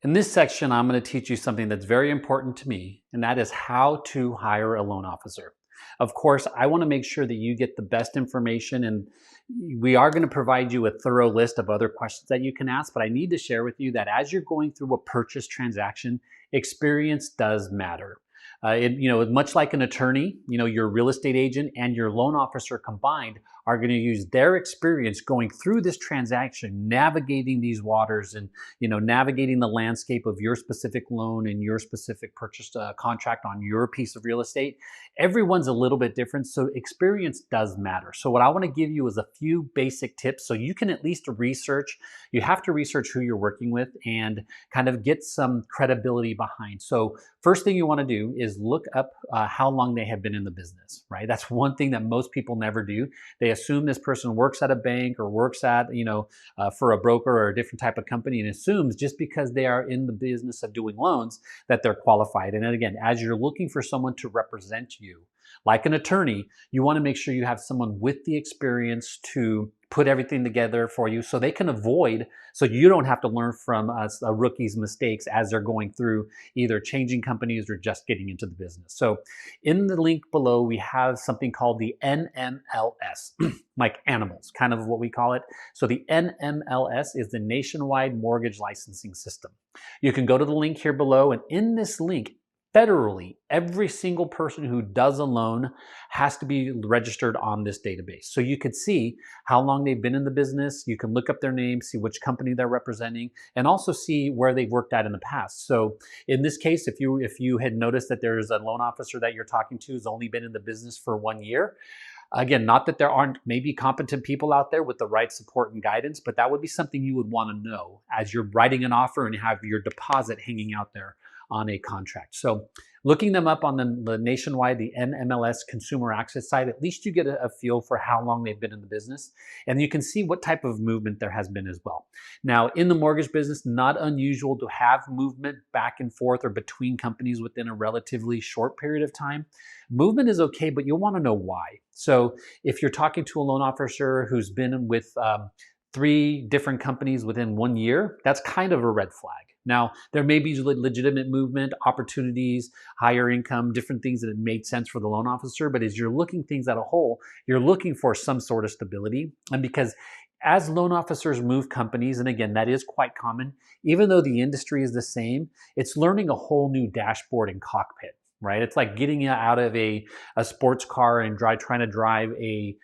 In this section, I'm going to teach you something that's very important to me, and that is how to hire a loan officer. Of course, I want to make sure that you get the best information, and we are going to provide you a thorough list of other questions that you can ask, but I need to share with you that as you're going through a purchase transaction, experience does matter. Much like an attorney, your real estate agent and your loan officer combined are going to use their experience going through this transaction, navigating these waters, and navigating the landscape of your specific loan and your specific purchase contract on your piece of real estate. Everyone's a little bit different, so experience does matter. So what I want to give you is a few basic tips so you can at least research. You have to research who you're working with and kind of get some credibility behind. So first thing you want to do is look up how long they have been in the business, right? That's one thing that most people never do. They assume this person works at a bank or works at, for a broker or a different type of company, and assumes just because they are in the business of doing loans that they're qualified. And then again, as you're looking for someone to represent you, like an attorney, you want to make sure you have someone with the experience to put everything together for you so they can avoid, so you don't have to learn from a rookie's mistakes as they're going through either changing companies or just getting into the business. So in the link below, we have something called the NMLS, like animals, kind of what we call it. So the NMLS is the Nationwide Mortgage Licensing System. You can go to the link here below, and in this link, federally, every single person who does a loan has to be registered on this database. So you could see how long they've been in the business. You can look up their name, see which company they're representing, and also see where they've worked at in the past. So in this case, if you had noticed that there's a loan officer that you're talking to who's only been in the business for 1 year, again, not that there aren't maybe competent people out there with the right support and guidance, but that would be something you would want to know as you're writing an offer and have your deposit hanging out there on a contract. So looking them up on the Nationwide, the NMLS consumer access site, at least you get a feel for how long they've been in the business. And you can see what type of movement there has been as well. Now, in the mortgage business, not unusual to have movement back and forth or between companies within a relatively short period of time. Movement is okay, but you'll want to know why. So if you're talking to a loan officer who's been with 3 different companies within 1 year, that's kind of a red flag. Now, there may be legitimate movement, opportunities, higher income, different things that have made sense for the loan officer, but as you're looking things at a whole, you're looking for some sort of stability. And because as loan officers move companies, and again, that is quite common, even though the industry is the same, it's learning a whole new dashboard and cockpit, right? It's like getting out of a sports car and trying to drive a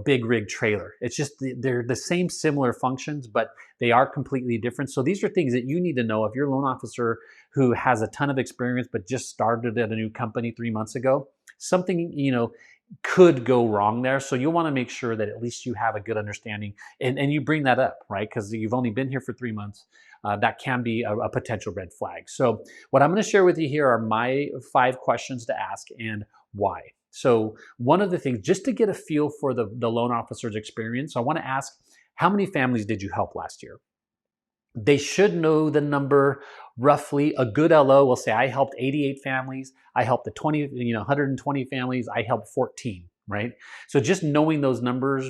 big rig trailer. It's just they're the same similar functions, but they are completely different. So these are things that you need to know if you're a loan officer who has a ton of experience but just started at a new company 3 months ago. Something could go wrong there. So you'll want to make sure that at least you have a good understanding and you bring that up, right? Because you've only been here for 3 months. That can be a potential red flag. So what I'm going to share with you here are my 5 questions to ask and why. So one of the things, just to get a feel for the loan officer's experience, I want to ask, how many families did you help last year? They should know the number roughly. A good LO will say, I helped 88 families. I helped 120 families. I helped 14. Right? So just knowing those numbers,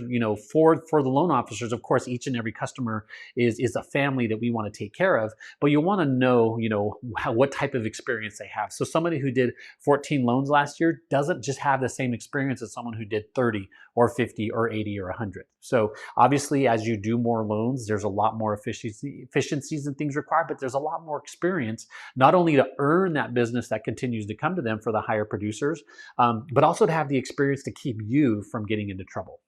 for the loan officers, of course, each and every customer is a family that we want to take care of, but you want to know, what type of experience they have. So somebody who did 14 loans last year doesn't just have the same experience as someone who did 30 or 50 or 80 or 100. So obviously, as you do more loans, there's a lot more efficiencies and things required, but there's a lot more experience, not only to earn that business that continues to come to them for the higher producers, but also to have the experience to keep you from getting into trouble.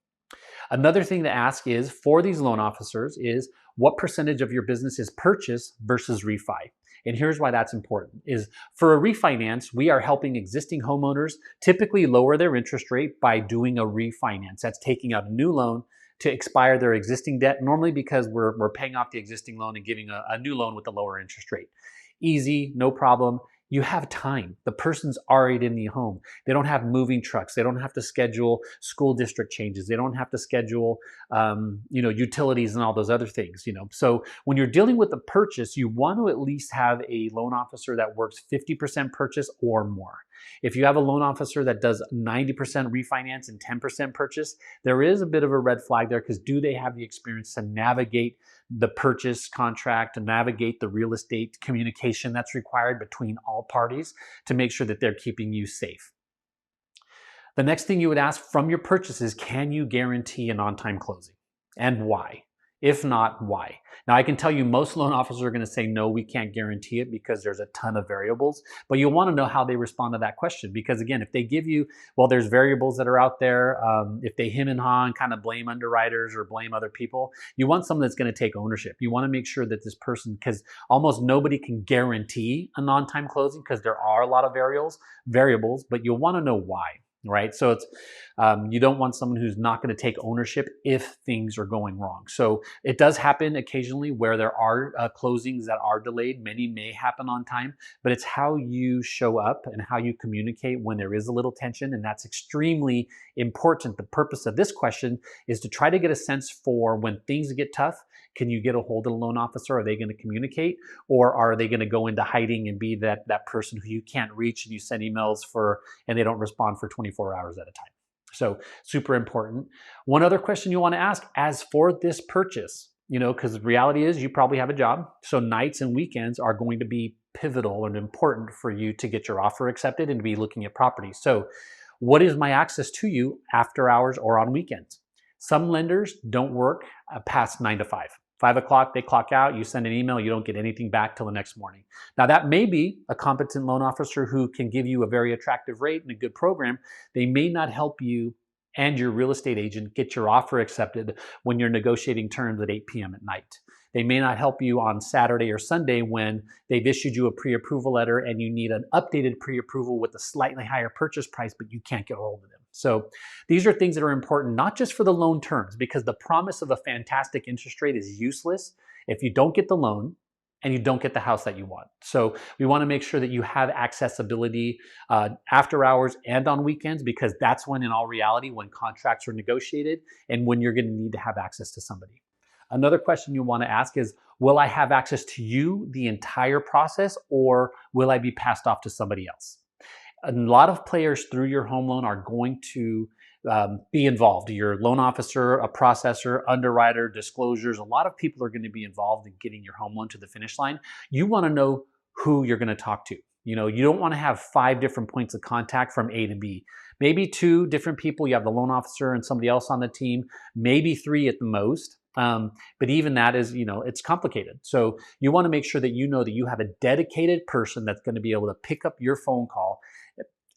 Another thing to ask is, for these loan officers, is what percentage of your business is purchase versus refi? And here's why that's important, is for a refinance, we are helping existing homeowners typically lower their interest rate by doing a refinance. That's taking out a new loan to expire their existing debt, normally because we're paying off the existing loan and giving a new loan with a lower interest rate. Easy, no problem. You have time. The person's already in the home. They don't have moving trucks. They don't have to schedule school district changes. They don't have to schedule, utilities and all those other things, So when you're dealing with the purchase, you want to at least have a loan officer that works 50% purchase or more. If you have a loan officer that does 90% refinance and 10% purchase, there is a bit of a red flag there, because do they have the experience to navigate the purchase contract, to navigate the real estate communication that's required between all parties to make sure that they're keeping you safe? The next thing you would ask from your purchases, can you guarantee an on-time closing? And why? If not, why? Now, I can tell you most loan officers are going to say, no, we can't guarantee it, because there's a ton of variables. But you'll want to know how they respond to that question. Because again, if they give you, well, there's variables that are out there. If they hem and haw and kind of blame underwriters or blame other people, you want someone that's going to take ownership. You want to make sure that this person, because almost nobody can guarantee a non-time closing, because there are a lot of variables, but you'll want to know why. Right? So it's you don't want someone who's not going to take ownership if things are going wrong. So it does happen occasionally where there are closings that are delayed. Many may happen on time, but it's how you show up and how you communicate when there is a little tension, and that's extremely important. The purpose of this question is to try to get a sense for when things get tough. Can you get a hold of the loan officer? Are they going to communicate, or are they going to go into hiding and be that person who you can't reach and you send emails and they don't respond for 24 hours at a time? So super important. One other question you want to ask as for this purchase, because the reality is you probably have a job. So nights and weekends are going to be pivotal and important for you to get your offer accepted and to be looking at properties. So what is my access to you after hours or on weekends? Some lenders don't work past 9 to 5. 5 o'clock, they clock out, you send an email, you don't get anything back till the next morning. Now that may be a competent loan officer who can give you a very attractive rate and a good program. They may not help you and your real estate agent get your offer accepted when you're negotiating terms at 8 p.m. at night. They may not help you on Saturday or Sunday when they've issued you a pre-approval letter and you need an updated pre-approval with a slightly higher purchase price, but you can't get a hold of them. So these are things that are important, not just for the loan terms, because the promise of a fantastic interest rate is useless if you don't get the loan and you don't get the house that you want. So we want to make sure that you have accessibility after hours and on weekends, because that's when, in all reality, when contracts are negotiated and when you're going to need to have access to somebody. Another question you want to ask is, will I have access to you the entire process, or will I be passed off to somebody else? A lot of players through your home loan are going to be involved. Your loan officer, a processor, underwriter, disclosures. A lot of people are going to be involved in getting your home loan to the finish line. You want to know who you're going to talk to. You don't want to have 5 different points of contact from A to B. Maybe 2 different people. You have the loan officer and somebody else on the team, maybe 3 at the most. But even that is, it's complicated. So you want to make sure that that you have a dedicated person that's going to be able to pick up your phone call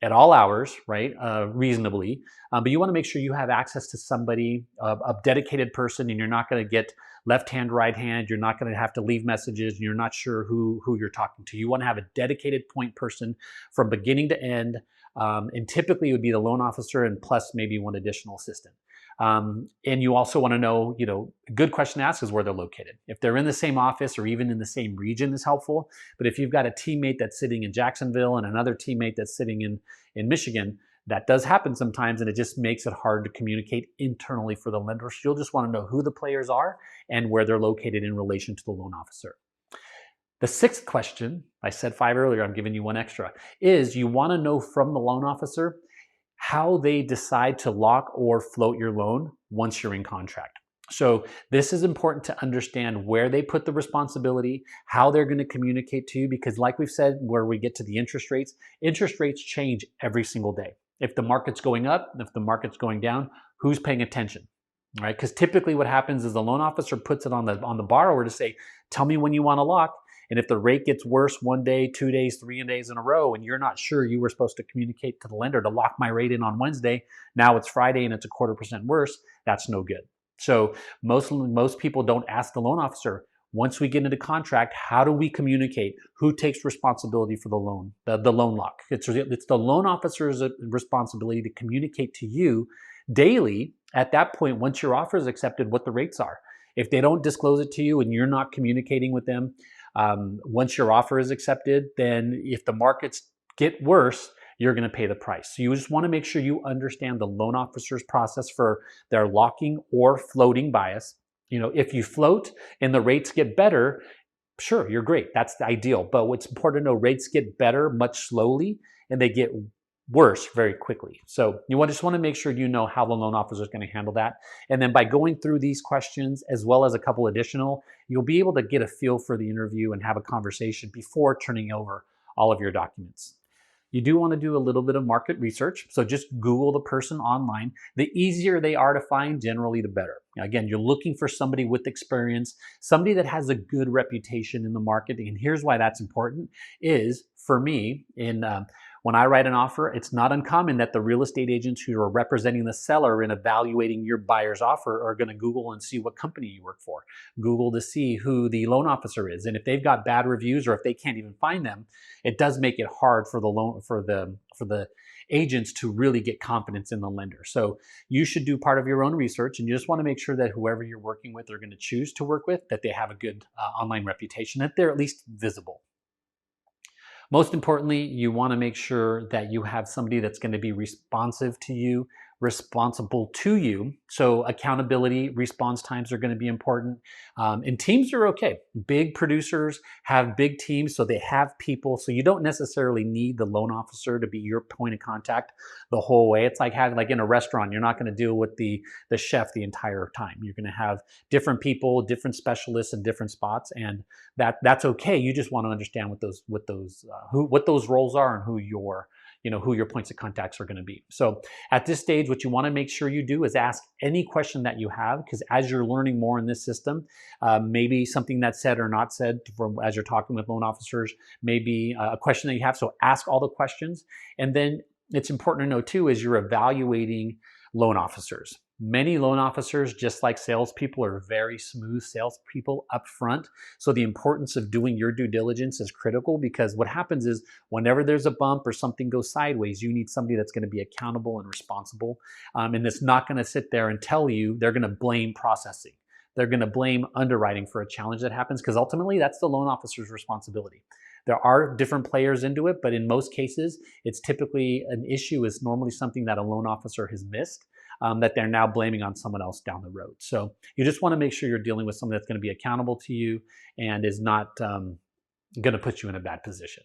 at all hours, right? Reasonably. But you want to make sure you have access to somebody, a dedicated person, and you're not going to get left hand, right hand. You're not going to have to leave messages, and you're not sure who you're talking to. You want to have a dedicated point person from beginning to end. And typically it would be the loan officer and plus maybe one additional assistant. And you also want to know, a good question to ask is where they're located. If they're in the same office or even in the same region is helpful. But if you've got a teammate that's sitting in Jacksonville and another teammate that's sitting in Michigan, that does happen sometimes, and it just makes it hard to communicate internally for the lender. So you'll just want to know who the players are and where they're located in relation to the loan officer. The 6th question, I said 5 earlier, I'm giving you 1 extra, is you want to know from the loan officer how they decide to lock or float your loan once you're in contract. So this is important to understand where they put the responsibility, how they're going to communicate to you, because like we've said, where we get to the interest rates change every single day. If the market's going up, if the market's going down, who's paying attention? Right? Because typically what happens is the loan officer puts it on the borrower to say, tell me when you want to lock. And if the rate gets worse 1 day, 2 days, 3 days in a row, and you're not sure, you were supposed to communicate to the lender to lock my rate in on Wednesday, now it's Friday and it's a 0.25% worse, that's no good. So most people don't ask the loan officer, once we get into contract, how do we communicate? Who takes responsibility for the loan, the loan lock? It's the loan officer's responsibility to communicate to you daily at that point, once your offer is accepted, what the rates are. If they don't disclose it to you and you're not communicating with them, once your offer is accepted, then if the markets get worse, you're going to pay the price. So you just want to make sure you understand the loan officer's process for their locking or floating bias. If you float and the rates get better, sure, you're great. That's the ideal. But what's important to know, rates get better much slowly and they get worse very quickly. So you just want to make sure you know how the loan officer is going to handle that. And then by going through these questions, as well as a couple additional, you'll be able to get a feel for the interview and have a conversation before turning over all of your documents. You do want to do a little bit of market research. So just Google the person online. The easier they are to find, generally the better. Again, you're looking for somebody with experience, somebody that has a good reputation in the market. And here's why that's important is, for me, when I write an offer, it's not uncommon that the real estate agents who are representing the seller in evaluating your buyer's offer are going to Google and see what company you work for. Google to see who the loan officer is. And if they've got bad reviews or if they can't even find them, it does make it hard for the agents to really get confidence in the lender. So you should do part of your own research, and you just want to make sure that whoever you're working with or going to choose to work with, that they have a good online reputation, that they're at least visible. Most importantly, you want to make sure that you have somebody that's going to be responsive to you, responsible to you. So accountability, response times are going to be important. And teams are okay. Big producers have big teams, so they have people. So you don't necessarily need the loan officer to be your point of contact the whole way. It's like having, like in a restaurant, you're not going to deal with the chef the entire time. You're going to have different people, different specialists in different spots, and that's okay. You just want to understand what those roles are and who your points of contacts are going to be. So at this stage, what you want to make sure you do is ask any question that you have, because as you're learning more in this system, maybe something that's said or not said as you're talking with loan officers, maybe a question that you have. So ask all the questions. And then it's important to know too, is you're evaluating loan officers. Many loan officers, just like salespeople, are very smooth salespeople up front. So the importance of doing your due diligence is critical, because what happens is whenever there's a bump or something goes sideways, you need somebody that's going to be accountable and responsible, and that's not going to sit there and tell you they're going to blame processing. They're going to blame underwriting for a challenge that happens, because ultimately that's the loan officer's responsibility. There are different players into it, but in most cases, it's typically an issue is normally something that a loan officer has missed, that they're now blaming on someone else down the road. So you just want to make sure you're dealing with someone that's going to be accountable to you and is not going to put you in a bad position.